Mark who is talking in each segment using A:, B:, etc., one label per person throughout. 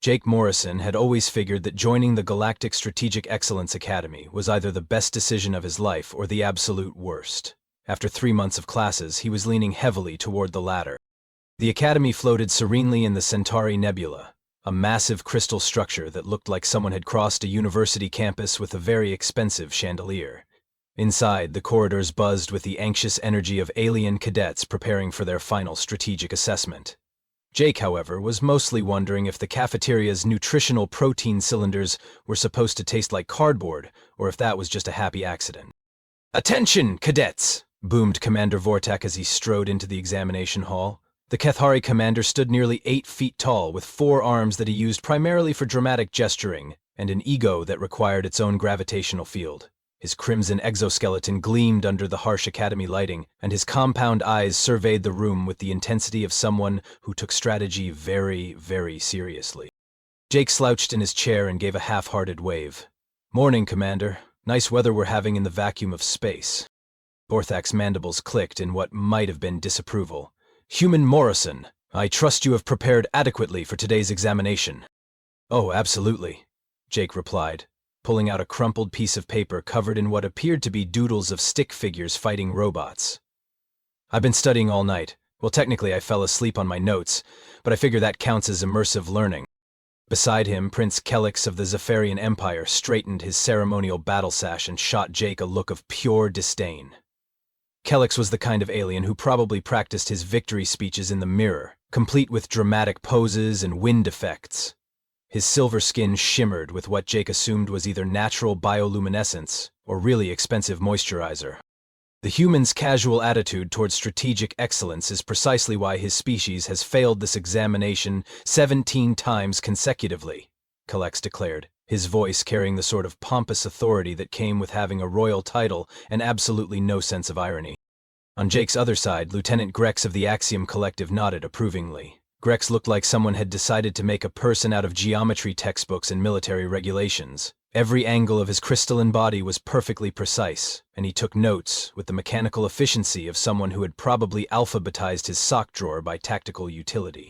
A: Jake Morrison had always figured that joining the Galactic Strategic Excellence Academy was either the best decision of his life or the absolute worst. After 3 months of classes, he was leaning heavily toward the latter. The academy floated serenely in the Centauri Nebula, a massive crystal structure that looked like someone had crossed a university campus with a very expensive chandelier. Inside, the corridors buzzed with the anxious energy of alien cadets preparing for their final strategic assessment. Jake, however, was mostly wondering if the cafeteria's nutritional protein cylinders were supposed to taste like cardboard, or if that was just a happy accident. "Attention, cadets!" boomed Commander Vortak as he strode into the examination hall. The Cathari commander stood nearly 8 feet tall, with 4 arms that he used primarily for dramatic gesturing, and an ego that required its own gravitational field. His crimson exoskeleton gleamed under the harsh academy lighting, and his compound eyes surveyed the room with the intensity of someone who took strategy very, very seriously. Jake slouched in his chair and gave a half-hearted wave. "Morning, Commander. Nice weather we're having in the vacuum of space." Vorthak's mandibles clicked in what might have been disapproval. "Human Morrison, I trust you have prepared adequately for today's examination." "Oh, absolutely," Jake replied, pulling out a crumpled piece of paper covered in what appeared to be doodles of stick figures fighting robots. "I've been studying all night. Well, technically I fell asleep on my notes, but I figure that counts as immersive learning." Beside him, Prince Kelix of the Zephyrian Empire straightened his ceremonial battle sash and shot Jake a look of pure disdain. Kelix was the kind of alien who probably practiced his victory speeches in the mirror, complete with dramatic poses and wind effects. His silver skin shimmered with what Jake assumed was either natural bioluminescence or really expensive moisturizer. The human's casual attitude towards strategic excellence is precisely why his species has failed this examination 17 times consecutively, Kelix declared, his voice carrying the sort of pompous authority that came with having a royal title and absolutely no sense of irony. On Jake's other side, Lieutenant Grex of the Axiom Collective nodded approvingly. Grex looked like someone had decided to make a person out of geometry textbooks and military regulations. Every angle of his crystalline body was perfectly precise, and he took notes with the mechanical efficiency of someone who had probably alphabetized his sock drawer by tactical utility.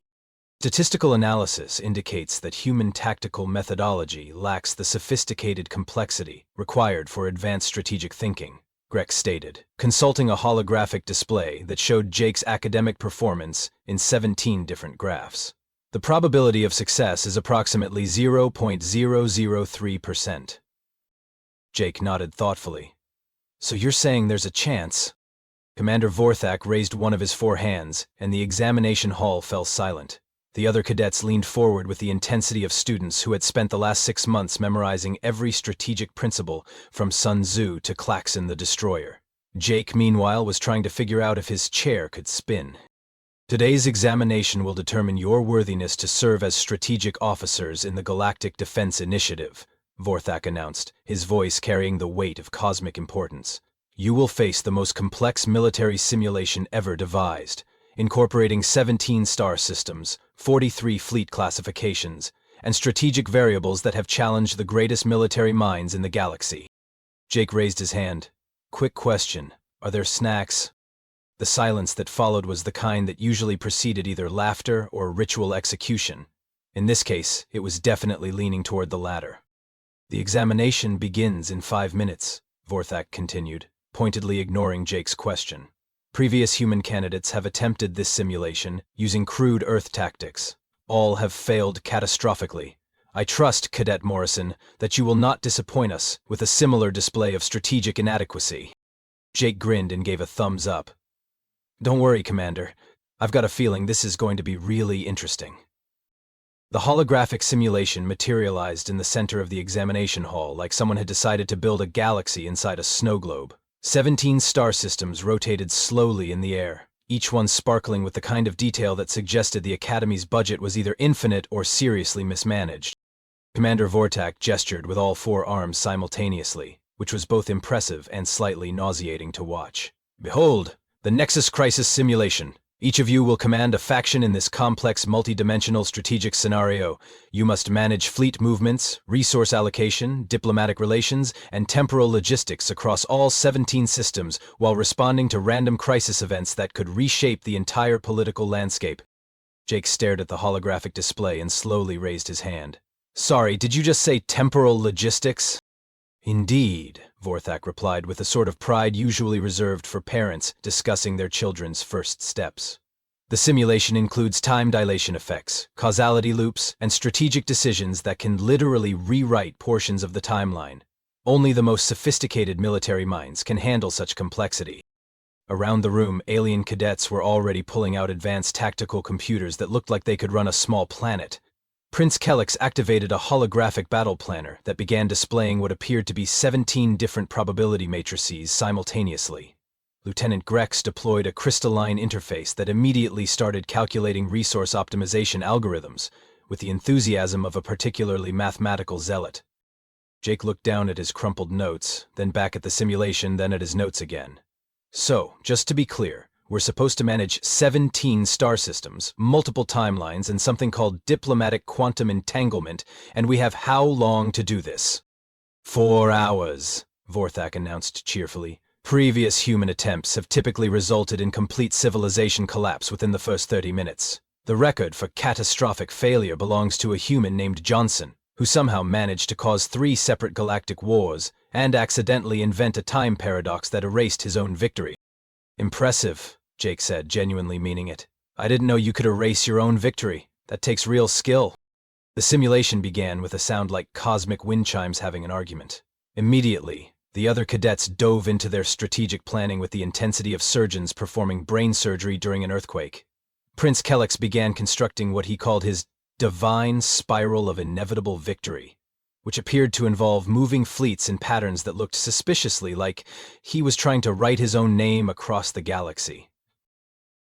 A: Statistical analysis indicates that human tactical methodology lacks the sophisticated complexity required for advanced strategic thinking, Grex stated, consulting a holographic display that showed Jake's academic performance in 17 different graphs. The probability of success is approximately 0.003%. Jake nodded thoughtfully. "So you're saying there's a chance?" Commander Vorthak raised one of his 4 hands, and the examination hall fell silent. The other cadets leaned forward with the intensity of students who had spent the last 6 months memorizing every strategic principle from Sun Tzu to Klaxon the Destroyer. Jake, meanwhile, was trying to figure out if his chair could spin. "Today's examination will determine your worthiness to serve as strategic officers in the Galactic Defense Initiative," Vorthak announced, his voice carrying the weight of cosmic importance. "You will face the most complex military simulation ever devised, incorporating 17 star systems, 43 fleet classifications, and strategic variables that have challenged the greatest military minds in the galaxy." Jake raised his hand. "Quick question. Are there snacks?" The silence that followed was the kind that usually preceded either laughter or ritual execution. In this case, it was definitely leaning toward the latter. "The examination begins in 5 minutes, Vorthak continued, pointedly ignoring Jake's question. "Previous human candidates have attempted this simulation using crude Earth tactics. All have failed catastrophically. I trust, Cadet Morrison, that you will not disappoint us with a similar display of strategic inadequacy." Jake grinned and gave a thumbs up. "Don't worry, Commander. I've got a feeling this is going to be really interesting." The holographic simulation materialized in the center of the examination hall like someone had decided to build a galaxy inside a snow globe. 17 star systems rotated slowly in the air, each one sparkling with the kind of detail that suggested the Academy's budget was either infinite or seriously mismanaged. Commander Vortak gestured with all 4 arms simultaneously, which was both impressive and slightly nauseating to watch. "Behold, the Nexus Crisis simulation. Each of you will command a faction in this complex multidimensional strategic scenario. You must manage fleet movements, resource allocation, diplomatic relations, and temporal logistics across all 17 systems while responding to random crisis events that could reshape the entire political landscape." Jake stared at the holographic display and slowly raised his hand. Sorry, did you just say temporal logistics? Indeed, Vorthak replied with the sort of pride usually reserved for parents discussing their children's first steps. The simulation includes time dilation effects, causality loops, and strategic decisions that can literally rewrite portions of the timeline. Only the most sophisticated military minds can handle such complexity. Around the room, alien cadets were already pulling out advanced tactical computers that looked like they could run a small planet. Prince Kellex activated a holographic battle planner that began displaying what appeared to be 17 different probability matrices simultaneously. Lieutenant Grex deployed a crystalline interface that immediately started calculating resource optimization algorithms, with the enthusiasm of a particularly mathematical zealot. Jake looked down at his crumpled notes, then back at the simulation, then at his notes again. So, just to be clear, we're supposed to manage 17 star systems, multiple timelines, and something called diplomatic quantum entanglement, and we have how long to do this? 4 hours, Vorthak announced cheerfully. Previous human attempts have typically resulted in complete civilization collapse within the first 30 minutes. The record for catastrophic failure belongs to a human named Johnson, who somehow managed to cause 3 separate galactic wars and accidentally invent a time paradox that erased his own victory. Impressive, Jake said, genuinely meaning it. I didn't know you could erase your own victory. That takes real skill. The simulation began with a sound like cosmic wind chimes having an argument. Immediately, the other cadets dove into their strategic planning with the intensity of surgeons performing brain surgery during an earthquake. Prince Kellex began constructing what he called his divine spiral of inevitable victory, which appeared to involve moving fleets in patterns that looked suspiciously like he was trying to write his own name across the galaxy.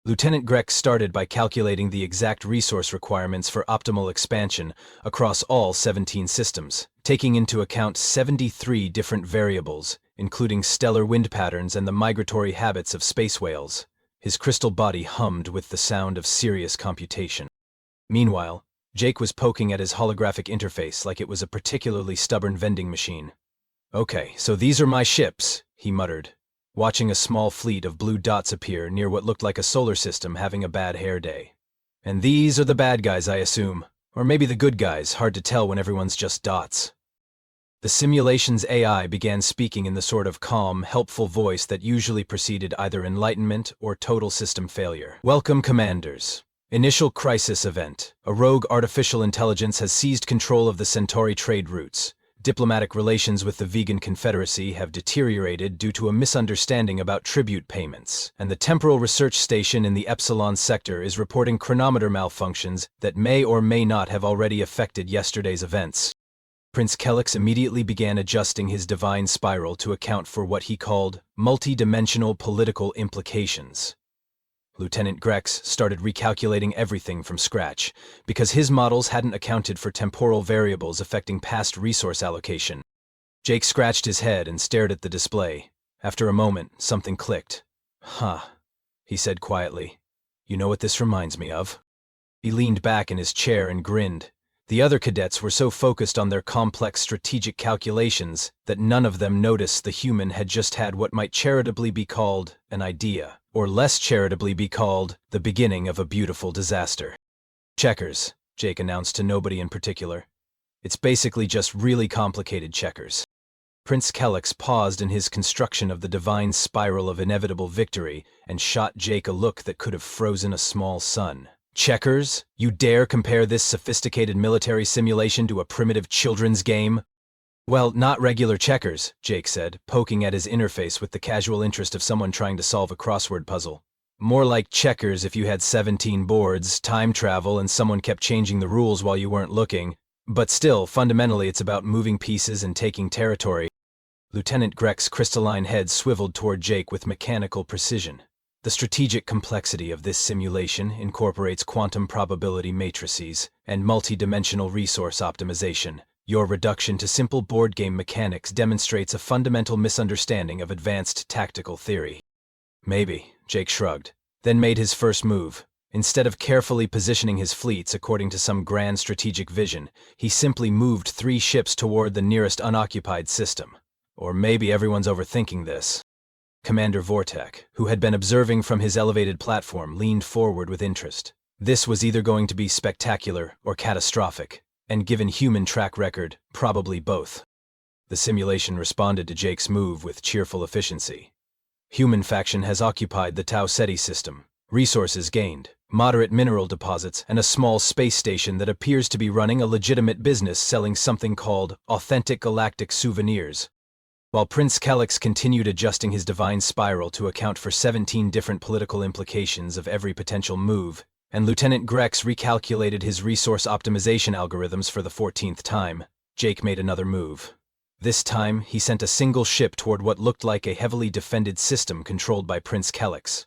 A: Lieutenant Grex started by calculating the exact resource requirements for optimal expansion across all 17 systems, taking into account 73 different variables, including stellar wind patterns and the migratory habits of space whales. His crystal body hummed with the sound of serious computation. Meanwhile, Jake was poking at his holographic interface like it was a particularly stubborn vending machine. Okay, so these are my ships, he muttered, watching a small fleet of blue dots appear near what looked like a solar system having a bad hair day. And these are the bad guys, I assume. Or maybe the good guys, hard to tell when everyone's just dots. The simulation's AI began speaking in the sort of calm, helpful voice that usually preceded either enlightenment or total system failure. Welcome, commanders. Initial crisis event. A rogue artificial intelligence has seized control of the Centauri trade routes. Diplomatic relations with the Vegan Confederacy have deteriorated due to a misunderstanding about tribute payments, and the Temporal Research Station in the Epsilon sector is reporting chronometer malfunctions that may or may not have already affected yesterday's events. Prince Kellex immediately began adjusting his divine spiral to account for what he called multi-dimensional political implications. Lieutenant Grex started recalculating everything from scratch, because his models hadn't accounted for temporal variables affecting past resource allocation. Jake scratched his head and stared at the display. After a moment, something clicked. Huh, he said quietly. You know what this reminds me of? He leaned back in his chair and grinned. The other cadets were so focused on their complex strategic calculations that none of them noticed the human had just had what might charitably be called an idea, or less charitably be called the beginning of a beautiful disaster. Checkers, Jake announced to nobody in particular. It's basically just really complicated checkers. Prince Kellex paused in his construction of the divine spiral of inevitable victory and shot Jake a look that could have frozen a small sun. Checkers? You dare compare this sophisticated military simulation to a primitive children's game? Well, not regular checkers, Jake said, poking at his interface with the casual interest of someone trying to solve a crossword puzzle. More like checkers if you had 17 boards, time travel, and someone kept changing the rules while you weren't looking. But still, fundamentally it's about moving pieces and taking territory. Lieutenant Grex's crystalline head swiveled toward Jake with mechanical precision. The strategic complexity of this simulation incorporates quantum probability matrices and multi-dimensional resource optimization. Your reduction to simple board game mechanics demonstrates a fundamental misunderstanding of advanced tactical theory. Maybe, Jake shrugged, then made his first move. Instead of carefully positioning his fleets according to some grand strategic vision, he simply moved 3 ships toward the nearest unoccupied system. Or maybe everyone's overthinking this. Commander Vortek, who had been observing from his elevated platform, leaned forward with interest. This was either going to be spectacular or catastrophic, and given human track record, probably both. The simulation responded to Jake's move with cheerful efficiency. Human faction has occupied the Tau Ceti system. Resources gained, moderate mineral deposits, and a small space station that appears to be running a legitimate business selling something called authentic galactic souvenirs. While Prince Kellex continued adjusting his divine spiral to account for 17 different political implications of every potential move, and Lieutenant Grex recalculated his resource optimization algorithms for the 14th time, Jake made another move. This time, he sent a single ship toward what looked like a heavily defended system controlled by Prince Kellex.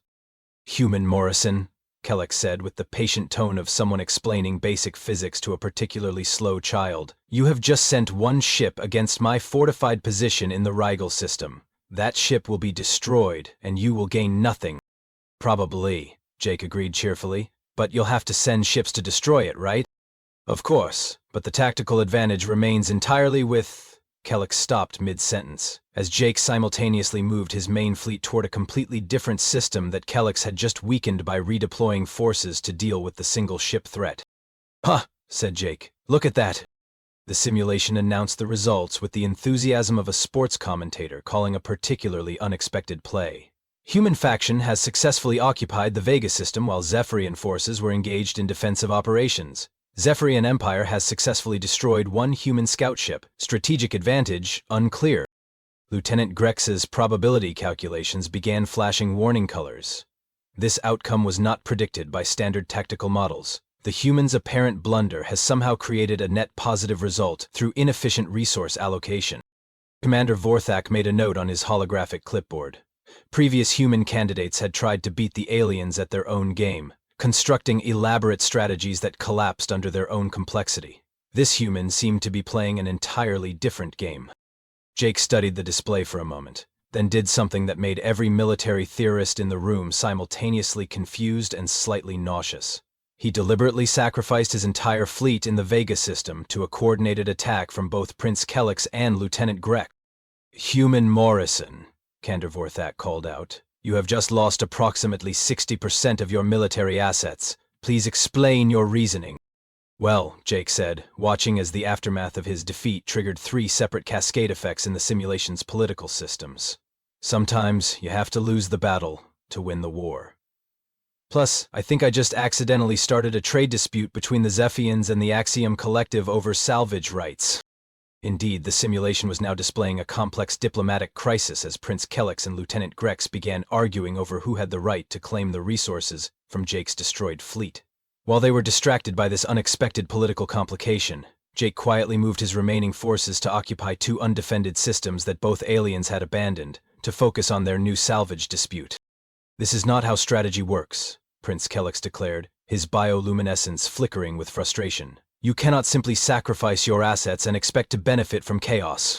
A: "Human Morrison," Kellex said with the patient tone of someone explaining basic physics to a particularly slow child, "you have just sent one ship against my fortified position in the Rigel system. That ship will be destroyed, and you will gain nothing." "Probably," Jake agreed cheerfully, "but you'll have to send ships to destroy it, right?" "Of course, but the tactical advantage remains entirely with—" Kellex stopped mid-sentence, as Jake simultaneously moved his main fleet toward a completely different system that Kellex had just weakened by redeploying forces to deal with the single-ship threat. "Huh," said Jake. "Look at that." The simulation announced the results with the enthusiasm of a sports commentator calling a particularly unexpected play. Human faction has successfully occupied the Vega system while Zephyrian forces were engaged in defensive operations. Zephyrian Empire has successfully destroyed one human scout ship. Strategic advantage, unclear. Lieutenant Grex's probability calculations began flashing warning colors. This outcome was not predicted by standard tactical models. The humans' apparent blunder has somehow created a net positive result through inefficient resource allocation. Commander Vorthak made a note on his holographic clipboard. Previous human candidates had tried to beat the aliens at their own game, constructing elaborate strategies that collapsed under their own complexity. This human seemed to be playing an entirely different game. Jake studied the display for a moment, then did something that made every military theorist in the room simultaneously confused and slightly nauseous. He deliberately sacrificed his entire fleet in the Vega system to a coordinated attack from both Prince Kellex and Lieutenant Grex. "Human Morrison," Commander Vorthak called out. "You have just lost approximately 60% of your military assets. Please explain your reasoning." "Well," Jake said, watching as the aftermath of his defeat triggered 3 separate cascade effects in the simulation's political systems. "Sometimes you have to lose the battle to win the war. Plus, I think I just accidentally started a trade dispute between the Zephians and the Axiom Collective over salvage rights." Indeed, the simulation was now displaying a complex diplomatic crisis as Prince Kellex and Lieutenant Grex began arguing over who had the right to claim the resources from Jake's destroyed fleet. While they were distracted by this unexpected political complication, Jake quietly moved his remaining forces to occupy 2 undefended systems that both aliens had abandoned, to focus on their new salvage dispute. "This is not how strategy works," Prince Kellex declared, his bioluminescence flickering with frustration. "You cannot simply sacrifice your assets and expect to benefit from chaos."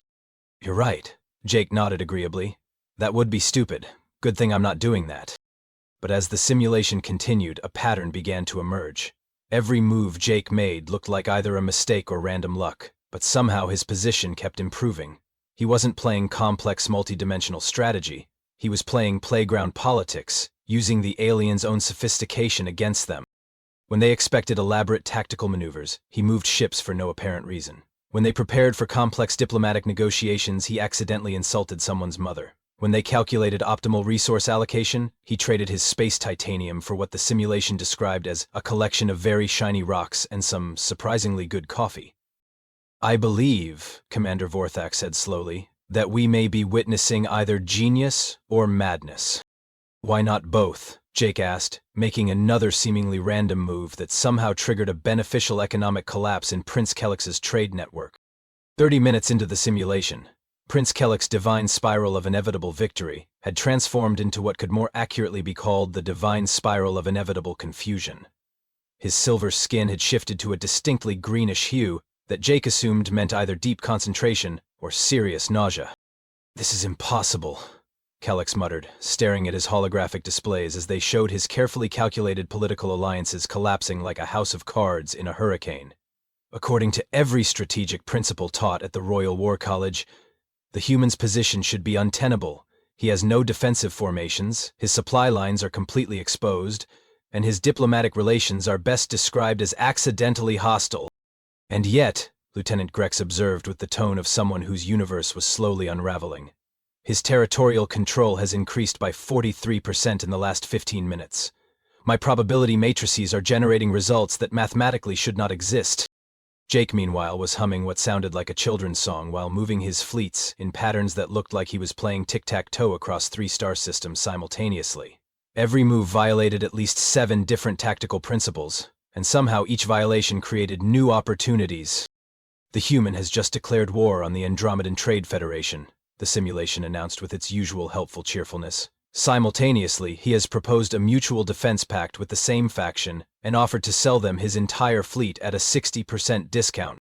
A: "You're right," Jake nodded agreeably. "That would be stupid. Good thing I'm not doing that." But as the simulation continued, a pattern began to emerge. Every move Jake made looked like either a mistake or random luck, but somehow his position kept improving. He wasn't playing complex multidimensional strategy. He was playing playground politics, using the aliens' own sophistication against them. When they expected elaborate tactical maneuvers, he moved ships for no apparent reason. When they prepared for complex diplomatic negotiations, he accidentally insulted someone's mother. When they calculated optimal resource allocation, he traded his space titanium for what the simulation described as a collection of very shiny rocks and some surprisingly good coffee. "I believe," Commander Vorthak said slowly, "that we may be witnessing either genius or madness." "Why not both?" Jake asked, making another seemingly random move that somehow triggered a beneficial economic collapse in Prince Kellex's trade network. 30 minutes into the simulation, Prince Kellex's divine spiral of inevitable victory had transformed into what could more accurately be called the divine spiral of inevitable confusion. His silver skin had shifted to a distinctly greenish hue that Jake assumed meant either deep concentration or serious nausea. "This is impossible," Kellex muttered, staring at his holographic displays as they showed his carefully calculated political alliances collapsing like a house of cards in a hurricane. "According to every strategic principle taught at the Royal War College, the human's position should be untenable. He has no defensive formations, his supply lines are completely exposed, and his diplomatic relations are best described as accidentally hostile. And yet, Lieutenant Grex observed with the tone of someone whose universe was slowly unraveling, his territorial control has increased by 43% in the last 15 minutes. My probability matrices are generating results that mathematically should not exist. Jake, meanwhile, was humming what sounded like a children's song while moving his fleets in patterns that looked like he was playing tic-tac-toe across 3 star systems simultaneously. Every move violated at least 7 different tactical principles, and somehow each violation created new opportunities. The human has just declared war on the Andromedan Trade Federation, the simulation announced with its usual helpful cheerfulness. Simultaneously, he has proposed a mutual defense pact with the same faction and offered to sell them his entire fleet at a 60% discount.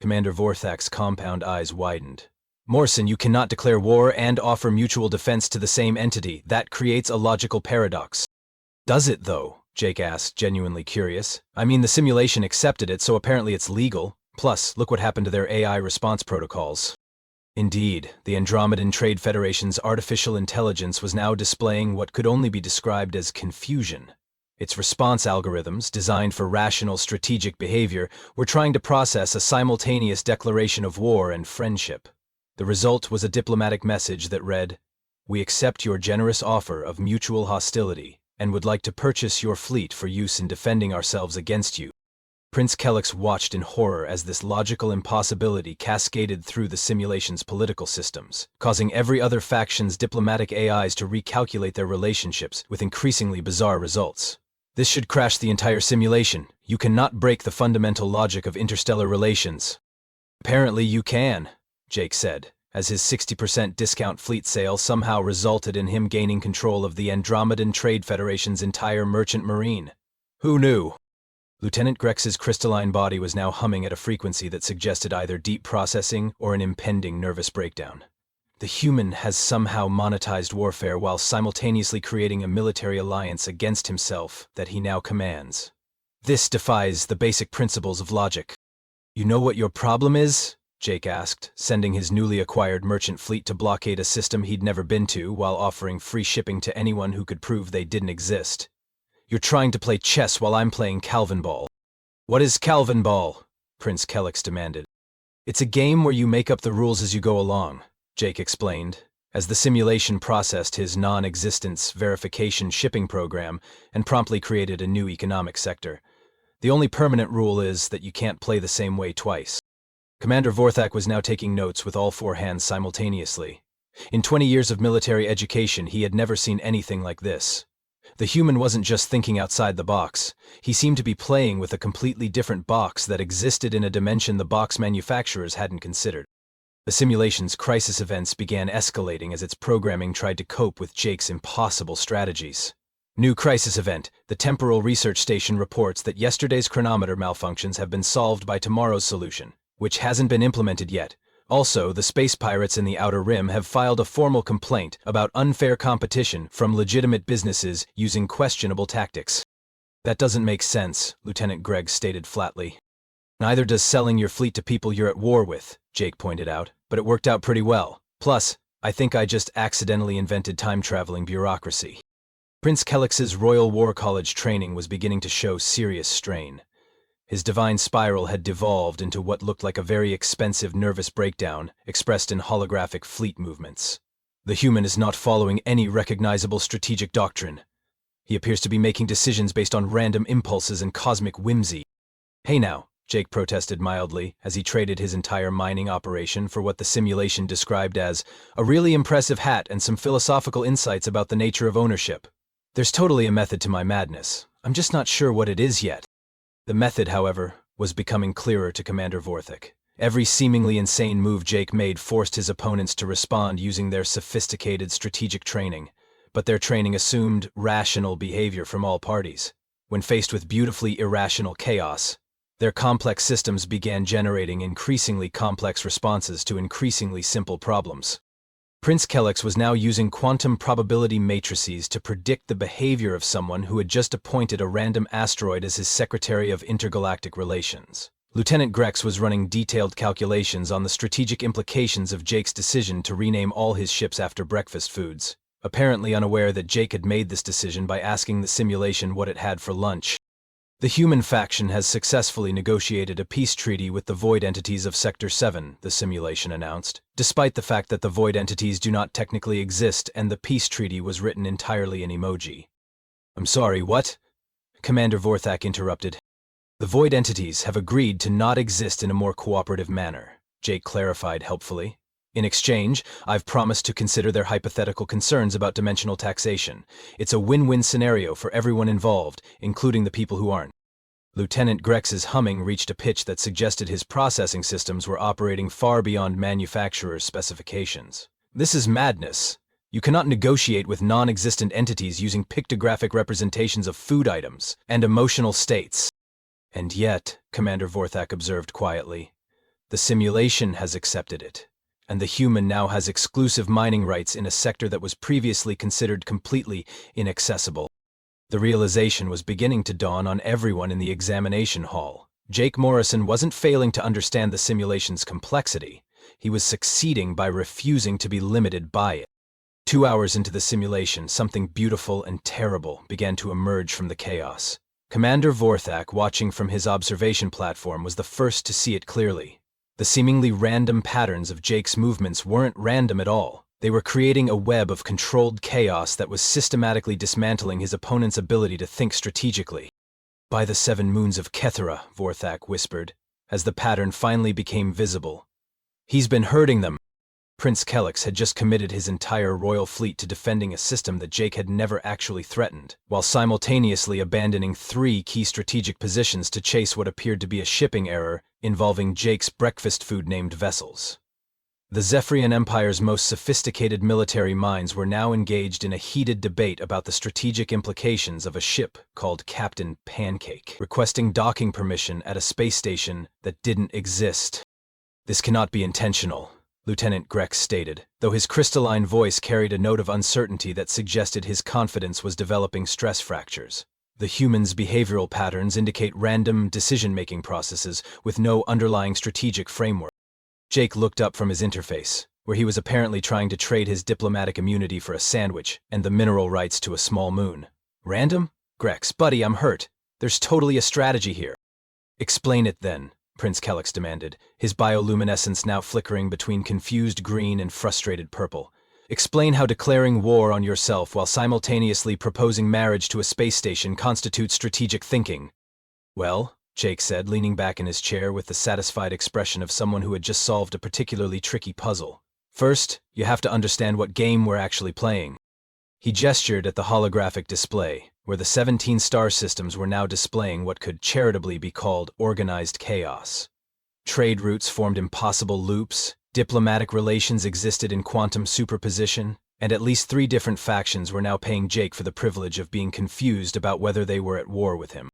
A: Commander Vorthak's compound eyes widened. Morrison, you cannot declare war and offer mutual defense to the same entity. That creates a logical paradox. Does it, though? Jake asked, genuinely curious. I mean, the simulation accepted it, so apparently it's legal. Plus, look what happened to their AI response protocols. Indeed, the Andromedan Trade Federation's artificial intelligence was now displaying what could only be described as confusion. Its response algorithms, designed for rational strategic behavior, were trying to process a simultaneous declaration of war and friendship. The result was a diplomatic message that read, "We accept your generous offer of mutual hostility and would like to purchase your fleet for use in defending ourselves against you." Prince Kellex watched in horror as this logical impossibility cascaded through the simulation's political systems, causing every other faction's diplomatic AIs to recalculate their relationships with increasingly bizarre results. This should crash the entire simulation. You cannot break the fundamental logic of interstellar relations. Apparently you can, Jake said, as his 60% discount fleet sale somehow resulted in him gaining control of the Andromedan Trade Federation's entire merchant marine. Who knew? Lieutenant Grex's crystalline body was now humming at a frequency that suggested either deep processing or an impending nervous breakdown. The human has somehow monetized warfare while simultaneously creating a military alliance against himself that he now commands. This defies the basic principles of logic. You know what your problem is? Jake asked, sending his newly acquired merchant fleet to blockade a system he'd never been to while offering free shipping to anyone who could prove they didn't exist. You're trying to play chess while I'm playing Calvin Ball. What is Calvin Ball? Prince Kellex demanded. It's a game where you make up the rules as you go along, Jake explained, as the simulation processed his non-existence verification shipping program and promptly created a new economic sector. The only permanent rule is that you can't play the same way twice. Commander Vorthak was now taking notes with all 4 hands simultaneously. In 20 years of military education, he had never seen anything like this. The human wasn't just thinking outside the box. He seemed to be playing with a completely different box that existed in a dimension the box manufacturers hadn't considered. The simulation's crisis events began escalating as its programming tried to cope with Jake's impossible strategies. New crisis event. The Temporal Research Station reports that yesterday's chronometer malfunctions have been solved by tomorrow's solution, which hasn't been implemented yet. Also, the space pirates in the Outer Rim have filed a formal complaint about unfair competition from legitimate businesses using questionable tactics. That doesn't make sense, Lieutenant Gregg stated flatly. Neither does selling your fleet to people you're at war with, Jake pointed out, but it worked out pretty well. Plus, I think I just accidentally invented time-traveling bureaucracy. Prince Kellex's Royal War College training was beginning to show serious strain. His divine spiral had devolved into what looked like a very expensive nervous breakdown expressed in holographic fleet movements. The human is not following any recognizable strategic doctrine. He appears to be making decisions based on random impulses and cosmic whimsy. Hey now, Jake protested mildly as he traded his entire mining operation for what the simulation described as a really impressive hat and some philosophical insights about the nature of ownership. There's totally a method to my madness. I'm just not sure what it is yet. The method, however, was becoming clearer to Commander Vorthak. Every seemingly insane move Jake made forced his opponents to respond using their sophisticated strategic training, but their training assumed rational behavior from all parties. When faced with beautifully irrational chaos, their complex systems began generating increasingly complex responses to increasingly simple problems. Prince Kellex was now using quantum probability matrices to predict the behavior of someone who had just appointed a random asteroid as his Secretary of Intergalactic Relations. Lieutenant Grex was running detailed calculations on the strategic implications of Jake's decision to rename all his ships after breakfast foods. apparently unaware that Jake had made this decision by asking the simulation what it had for lunch. The human faction has successfully negotiated a peace treaty with the void entities of Sector 7, the simulation announced, despite the fact that the void entities do not technically exist and the peace treaty was written entirely in emoji. I'm sorry, what? Commander Vorthak interrupted. The void entities have agreed to not exist in a more cooperative manner, Jake clarified helpfully. In exchange, I've promised to consider their hypothetical concerns about dimensional taxation. It's a win-win scenario for everyone involved, including the people who aren't. Lieutenant Grex's humming reached a pitch that suggested his processing systems were operating far beyond manufacturer's specifications. This is madness. You cannot negotiate with non-existent entities using pictographic representations of food items and emotional states. And yet, Commander Vorthak observed quietly, the simulation has accepted it, and the human now has exclusive mining rights in a sector that was previously considered completely inaccessible. The realization was beginning to dawn on everyone in the examination hall. Jake Morrison wasn't failing to understand the simulation's complexity. He was succeeding by refusing to be limited by it. 2 hours into the simulation, something beautiful and terrible began to emerge from the chaos. Commander Vorthak, watching from his observation platform, was the first to see it clearly. The seemingly random patterns of Jake's movements weren't random at all. They were creating a web of controlled chaos that was systematically dismantling his opponent's ability to think strategically. By the 7 moons of Kethera, Vorthak whispered, as the pattern finally became visible. He's been hurting them. Prince Kellex had just committed his entire royal fleet to defending a system that Jake had never actually threatened, while simultaneously abandoning 3 key strategic positions to chase what appeared to be a shipping error involving Jake's breakfast food-named vessels. The Zephyrian Empire's most sophisticated military minds were now engaged in a heated debate about the strategic implications of a ship called Captain Pancake, requesting docking permission at a space station that didn't exist. This cannot be intentional, Lieutenant Grex stated, though his crystalline voice carried a note of uncertainty that suggested his confidence was developing stress fractures. The human's behavioral patterns indicate random decision-making processes with no underlying strategic framework. Jake looked up from his interface, where he was apparently trying to trade his diplomatic immunity for a sandwich and the mineral rights to a small moon. Random? Grex, buddy, I'm hurt. There's totally a strategy here. Explain it then, Prince Kellex demanded, his bioluminescence now flickering between confused green and frustrated purple. Explain how declaring war on yourself while simultaneously proposing marriage to a space station constitutes strategic thinking. Well, Jake said, leaning back in his chair with the satisfied expression of someone who had just solved a particularly tricky puzzle. First, you have to understand what game we're actually playing. He gestured at the holographic display, where the 17 star systems were now displaying what could charitably be called organized chaos. Trade routes formed impossible loops, diplomatic relations existed in quantum superposition, and at least 3 different factions were now paying Jake for the privilege of being confused about whether they were at war with him.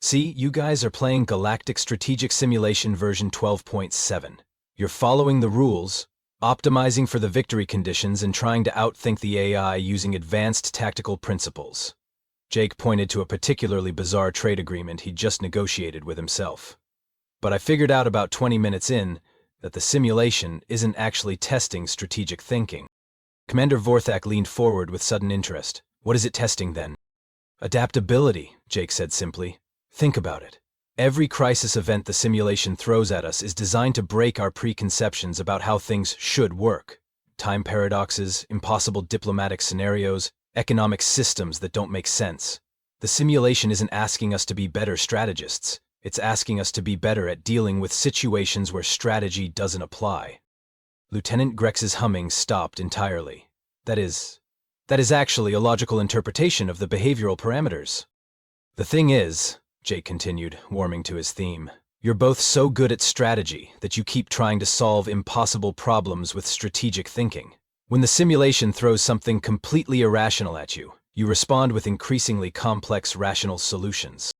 A: See, you guys are playing Galactic Strategic Simulation version 12.7. You're following the rules, optimizing for the victory conditions and trying to outthink the AI using advanced tactical principles. Jake pointed to a particularly bizarre trade agreement he'd just negotiated with himself. But I figured out about 20 minutes in that the simulation isn't actually testing strategic thinking. Commander Vorthak leaned forward with sudden interest. What is it testing then? Adaptability, Jake said simply. Think about it. Every crisis event the simulation throws at us is designed to break our preconceptions about how things should work. Time paradoxes, impossible diplomatic scenarios, economic systems that don't make sense. The simulation isn't asking us to be better strategists. It's asking us to be better at dealing with situations where strategy doesn't apply. Lieutenant Grex's humming stopped entirely. That is actually a logical interpretation of the behavioral parameters. The thing is, Jake continued, warming to his theme, you're both so good at strategy that you keep trying to solve impossible problems with strategic thinking. When the simulation throws something completely irrational at you, you respond with increasingly complex rational solutions.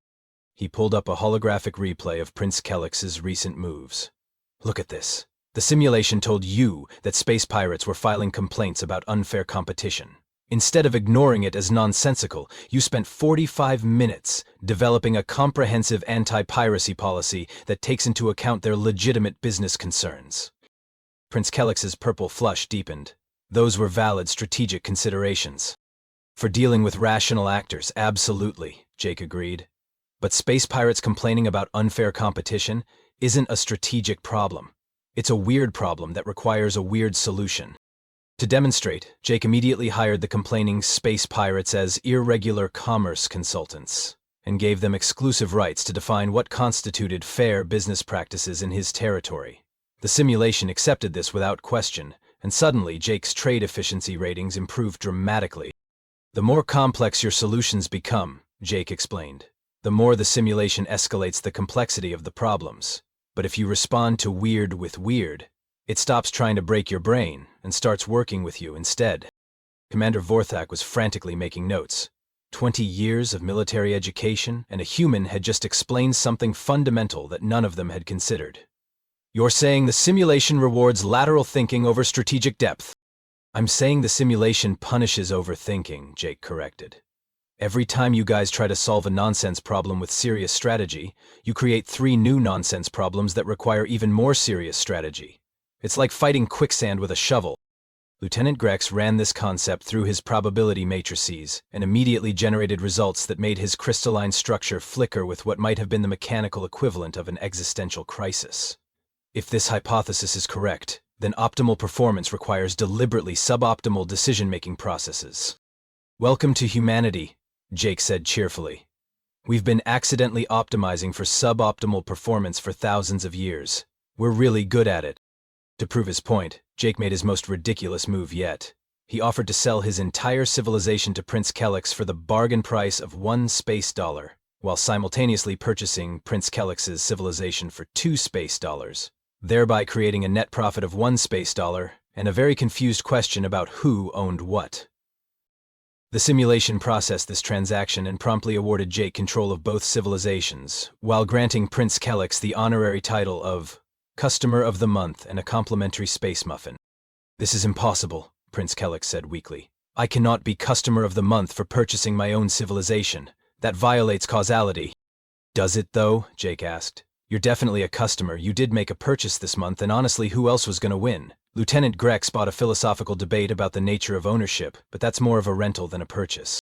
A: He pulled up a holographic replay of Prince Kellex's recent moves. Look at this. The simulation told you that space pirates were filing complaints about unfair competition. Instead of ignoring it as nonsensical, you spent 45 minutes developing a comprehensive anti-piracy policy that takes into account their legitimate business concerns. Prince Kellex's purple flush deepened. Those were valid strategic considerations. For dealing with rational actors, absolutely, Jake agreed. But space pirates complaining about unfair competition isn't a strategic problem. It's a weird problem that requires a weird solution. To demonstrate, Jake immediately hired the complaining space pirates as irregular commerce consultants and gave them exclusive rights to define what constituted fair business practices in his territory. The simulation accepted this without question, and suddenly Jake's trade efficiency ratings improved dramatically. The more complex your solutions become, Jake explained, the more the simulation escalates the complexity of the problems. But if you respond to weird with weird, it stops trying to break your brain and starts working with you instead. Commander Vorthak was frantically making notes. 20 years of military education, and a human had just explained something fundamental that none of them had considered. You're saying the simulation rewards lateral thinking over strategic depth. I'm saying the simulation punishes overthinking, Jake corrected. Every time you guys try to solve a nonsense problem with serious strategy, you create 3 new nonsense problems that require even more serious strategy. It's like fighting quicksand with a shovel. Lieutenant Grex ran this concept through his probability matrices and immediately generated results that made his crystalline structure flicker with what might have been the mechanical equivalent of an existential crisis. If this hypothesis is correct, then optimal performance requires deliberately suboptimal decision-making processes. Welcome to humanity, Jake said cheerfully. We've been accidentally optimizing for suboptimal performance for thousands of years. We're really good at it. To prove his point, Jake made his most ridiculous move yet. He offered to sell his entire civilization to Prince Kellex for the bargain price of $1 space dollar, while simultaneously purchasing Prince Kellex's civilization for $2 space dollars, thereby creating a net profit of $1 space dollar and a very confused question about who owned what. The simulation processed this transaction and promptly awarded Jake control of both civilizations, while granting Prince Kellex the honorary title of Customer of the Month and a complimentary space muffin. This is impossible, Prince Kellex said weakly. I cannot be Customer of the Month for purchasing my own civilization. That violates causality. Does it, though? Jake asked. You're definitely a customer. You did make a purchase this month, and honestly, who else was going to win? Lieutenant Grex bought a philosophical debate about the nature of ownership, but that's more of a rental than a purchase.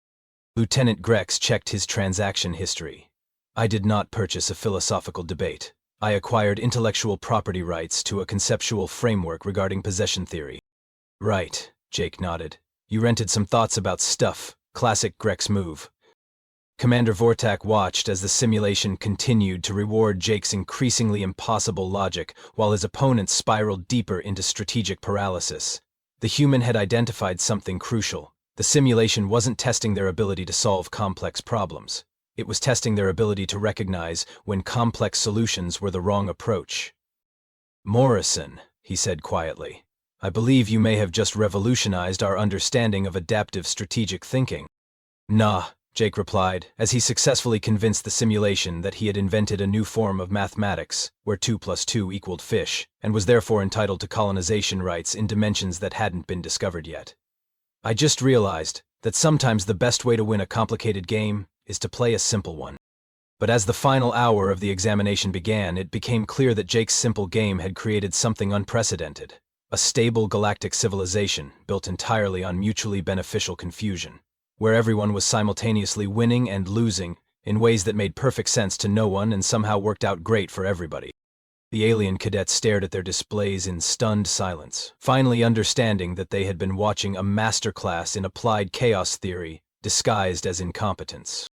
A: Lieutenant Grex checked his transaction history. I did not purchase a philosophical debate. I acquired intellectual property rights to a conceptual framework regarding possession theory. Right, Jake nodded. You rented some thoughts about stuff. Classic Grex move. Commander Vortak watched as the simulation continued to reward Jake's increasingly impossible logic, while his opponents spiraled deeper into strategic paralysis. The human had identified something crucial. The simulation wasn't testing their ability to solve complex problems. It was testing their ability to recognize when complex solutions were the wrong approach. Morrison, he said quietly, I believe you may have just revolutionized our understanding of adaptive strategic thinking. Nah, Jake replied, as he successfully convinced the simulation that he had invented a new form of mathematics, where 2 + 2 equaled fish, and was therefore entitled to colonization rights in dimensions that hadn't been discovered yet. I just realized that sometimes the best way to win a complicated game is to play a simple one. But as the final hour of the examination began, it became clear that Jake's simple game had created something unprecedented. A stable galactic civilization built entirely on mutually beneficial confusion, where everyone was simultaneously winning and losing in ways that made perfect sense to no one and somehow worked out great for everybody. The alien cadets stared at their displays in stunned silence, finally understanding that they had been watching a masterclass in applied chaos theory disguised as incompetence.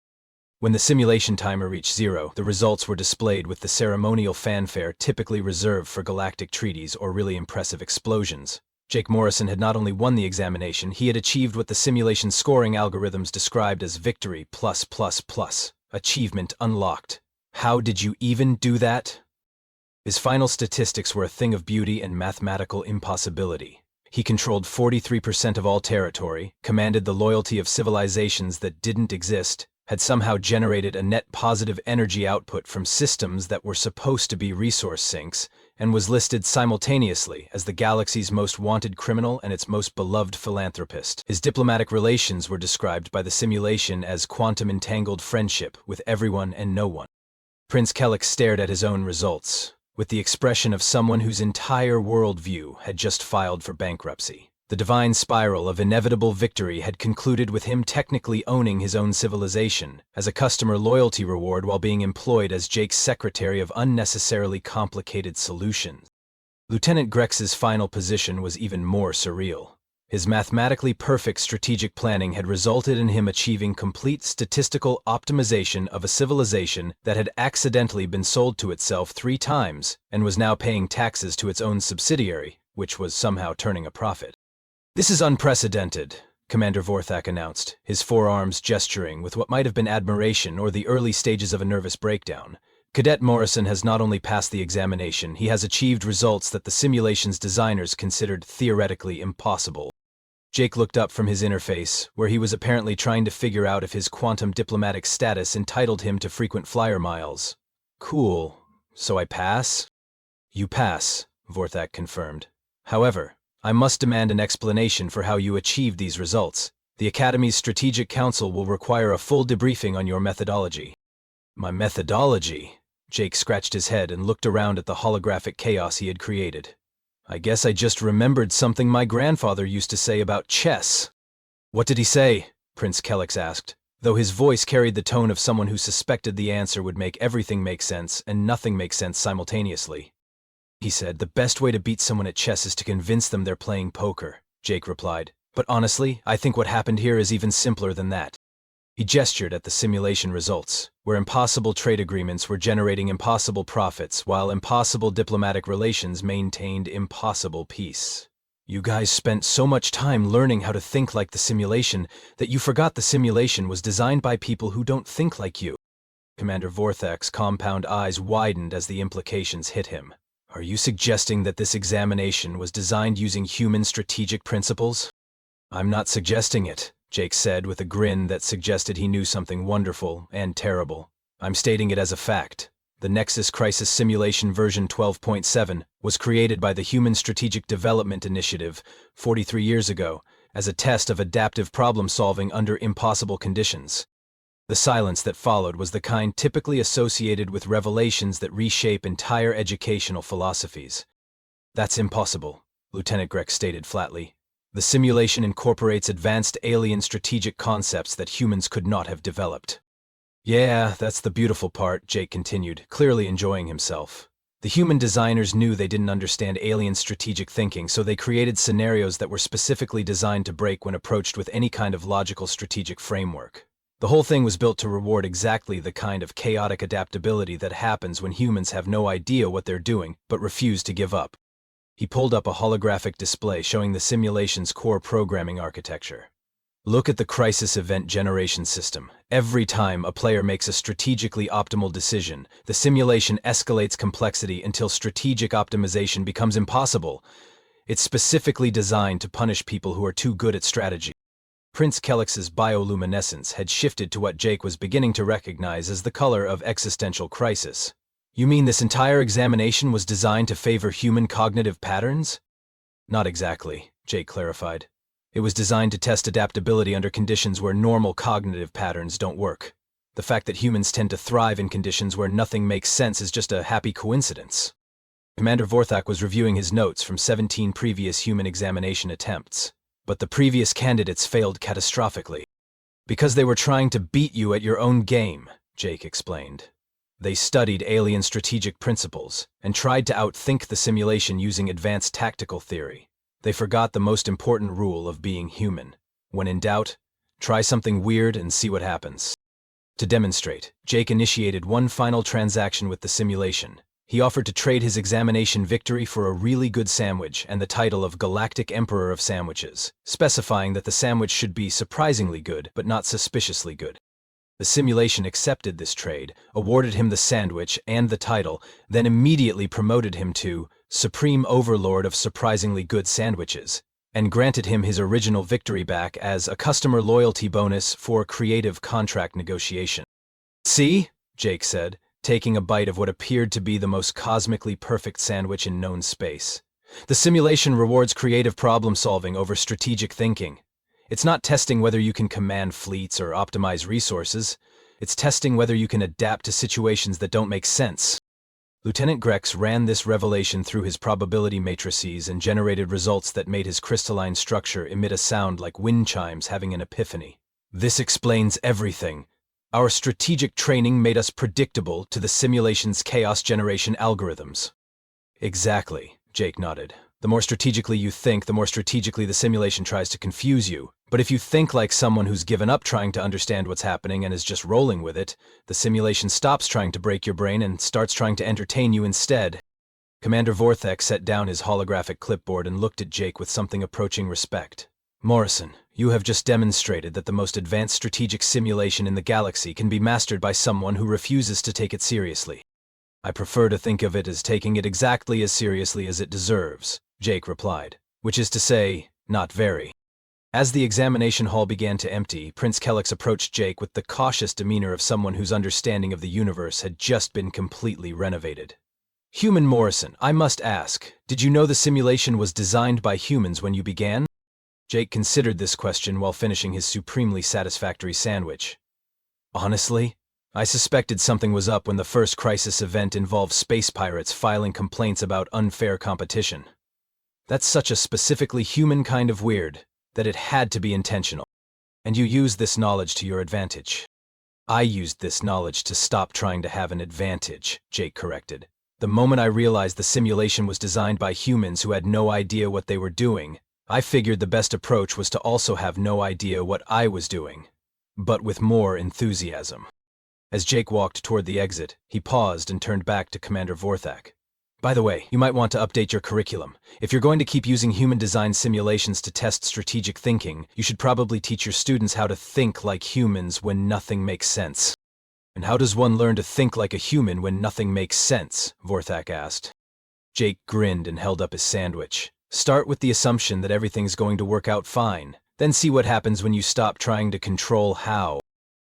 A: When the simulation timer reached 0, the results were displayed with the ceremonial fanfare typically reserved for galactic treaties or really impressive explosions. Jake Morrison had not only won the examination, he had achieved what the simulation scoring algorithms described as victory +++, achievement unlocked. How did you even do that? His final statistics were a thing of beauty and mathematical impossibility. He controlled 43% of all territory, commanded the loyalty of civilizations that didn't exist, had somehow generated a net positive energy output from systems that were supposed to be resource sinks, and was listed simultaneously as the galaxy's most wanted criminal and its most beloved philanthropist. His diplomatic relations were described by the simulation as quantum-entangled friendship with everyone and no one. Prince Kellex stared at his own results, with the expression of someone whose entire worldview had just filed for bankruptcy. The divine spiral of inevitable victory had concluded with him technically owning his own civilization as a customer loyalty reward while being employed as Jake's secretary of unnecessarily complicated solutions. Lieutenant Grex's final position was even more surreal. His mathematically perfect strategic planning had resulted in him achieving complete statistical optimization of a civilization that had accidentally been sold to itself 3 times and was now paying taxes to its own subsidiary, which was somehow turning a profit. "This is unprecedented," Commander Vorthak announced, his forearms gesturing with what might have been admiration or the early stages of a nervous breakdown. "Cadet Morrison has not only passed the examination, he has achieved results that the simulation's designers considered theoretically impossible." Jake looked up from his interface, where he was apparently trying to figure out if his quantum diplomatic status entitled him to frequent flyer miles. "Cool. So I pass?" "You pass," Vorthak confirmed. "However, I must demand an explanation for how you achieved these results. The Academy's Strategic Council will require a full debriefing on your methodology." "My methodology?" Jake scratched his head and looked around at the holographic chaos he had created. "I guess I just remembered something my grandfather used to say about chess." "What did he say?" Prince Kellex asked, though his voice carried the tone of someone who suspected the answer would make everything make sense and nothing make sense simultaneously. "He said, the best way to beat someone at chess is to convince them they're playing poker," Jake replied. "But honestly, I think what happened here is even simpler than that." He gestured at the simulation results, where impossible trade agreements were generating impossible profits while impossible diplomatic relations maintained impossible peace. "You guys spent so much time learning how to think like the simulation that you forgot the simulation was designed by people who don't think like you." Commander Vorthak's compound eyes widened as the implications hit him. "Are you suggesting that this examination was designed using human strategic principles?" "I'm not suggesting it," Jake said with a grin that suggested he knew something wonderful and terrible. "I'm stating it as a fact. The Nexus Crisis Simulation version 12.7 was created by the Human Strategic Development Initiative 43 years ago as a test of adaptive problem-solving under impossible conditions. The silence that followed was the kind typically associated with revelations that reshape entire educational philosophies. "That's impossible," Lieutenant Grex stated flatly. "The simulation incorporates advanced alien strategic concepts that humans could not have developed." "Yeah, that's the beautiful part," Jake continued, clearly enjoying himself. "The human designers knew they didn't understand alien strategic thinking, so they created scenarios that were specifically designed to break when approached with any kind of logical strategic framework. The whole thing was built to reward exactly the kind of chaotic adaptability that happens when humans have no idea what they're doing but refuse to give up." He pulled up a holographic display showing the simulation's core programming architecture. "Look at the crisis event generation system. Every time a player makes a strategically optimal decision, the simulation escalates complexity until strategic optimization becomes impossible. It's specifically designed to punish people who are too good at strategy." Prince Kellex's bioluminescence had shifted to what Jake was beginning to recognize as the color of existential crisis. "You mean this entire examination was designed to favor human cognitive patterns?" "Not exactly," Jake clarified. "It was designed to test adaptability under conditions where normal cognitive patterns don't work. The fact that humans tend to thrive in conditions where nothing makes sense is just a happy coincidence." Commander Vorthak was reviewing his notes from 17 previous human examination attempts. "But the previous candidates failed catastrophically." "Because they were trying to beat you at your own game," Jake explained. "They studied alien strategic principles and tried to outthink the simulation using advanced tactical theory. They forgot the most important rule of being human. When in doubt, try something weird and see what happens." To demonstrate, Jake initiated one final transaction with the simulation. He offered to trade his examination victory for a really good sandwich and the title of Galactic Emperor of Sandwiches, specifying that the sandwich should be surprisingly good but not suspiciously good. The simulation accepted this trade, awarded him the sandwich and the title, then immediately promoted him to Supreme Overlord of Surprisingly Good Sandwiches, and granted him his original victory back as a customer loyalty bonus for creative contract negotiation. "See?" Jake said, taking a bite of what appeared to be the most cosmically perfect sandwich in known space. "The simulation rewards creative problem-solving over strategic thinking. It's not testing whether you can command fleets or optimize resources. It's testing whether you can adapt to situations that don't make sense." Lieutenant Grex ran this revelation through his probability matrices and generated results that made his crystalline structure emit a sound like wind chimes having an epiphany. This explains everything. Our strategic training made us predictable to the simulation's chaos generation algorithms. Exactly, Jake nodded. The more strategically you think, the more strategically the simulation tries to confuse you. But if you think like someone who's given up trying to understand what's happening and is just rolling with it, the simulation stops trying to break your brain and starts trying to entertain you instead. Commander Vorthek set down his holographic clipboard and looked at Jake with something approaching respect. Morrison, you have just demonstrated that the most advanced strategic simulation in the galaxy can be mastered by someone who refuses to take it seriously. I prefer to think of it as taking it exactly as seriously as it deserves, Jake replied, which is to say, not very. As the examination hall began to empty, Prince Kellex approached Jake with the cautious demeanor of someone whose understanding of the universe had just been completely renovated. Human Morrison, I must ask, did you know the simulation was designed by humans when you began? Jake considered this question while finishing his supremely satisfactory sandwich. Honestly, I suspected something was up when the first crisis event involved space pirates filing complaints about unfair competition. That's such a specifically human kind of weird that it had to be intentional. And you used this knowledge to your advantage. I used this knowledge to stop trying to have an advantage, Jake corrected. The moment I realized the simulation was designed by humans who had no idea what they were doing, I figured the best approach was to also have no idea what I was doing, but with more enthusiasm. As Jake walked toward the exit, he paused and turned back to Commander Vorthek. By the way, you might want to update your curriculum. If you're going to keep using human-designed simulations to test strategic thinking, you should probably teach your students how to think like humans when nothing makes sense. And how does one learn to think like a human when nothing makes sense? Vorthek asked. Jake grinned and held up his sandwich. Start with the assumption that everything's going to work out fine, then see what happens when you stop trying to control how.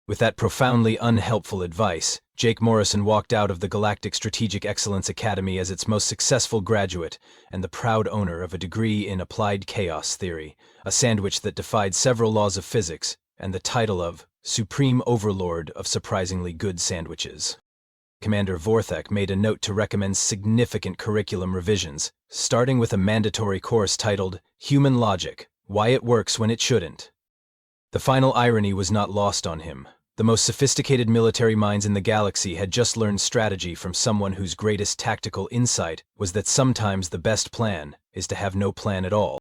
A: With that profoundly unhelpful advice, Jake Morrison walked out of the Galactic Strategic Excellence Academy as its most successful graduate and the proud owner of a degree in applied chaos theory, a sandwich that defied several laws of physics, and the title of Supreme Overlord of Surprisingly Good Sandwiches. Commander Vorthek made a note to recommend significant curriculum revisions, starting with a mandatory course titled Human Logic, Why It Works When It Shouldn't. The final irony was not lost on him. The most sophisticated military minds in the galaxy had just learned strategy from someone whose greatest tactical insight was that sometimes the best plan is to have no plan at all.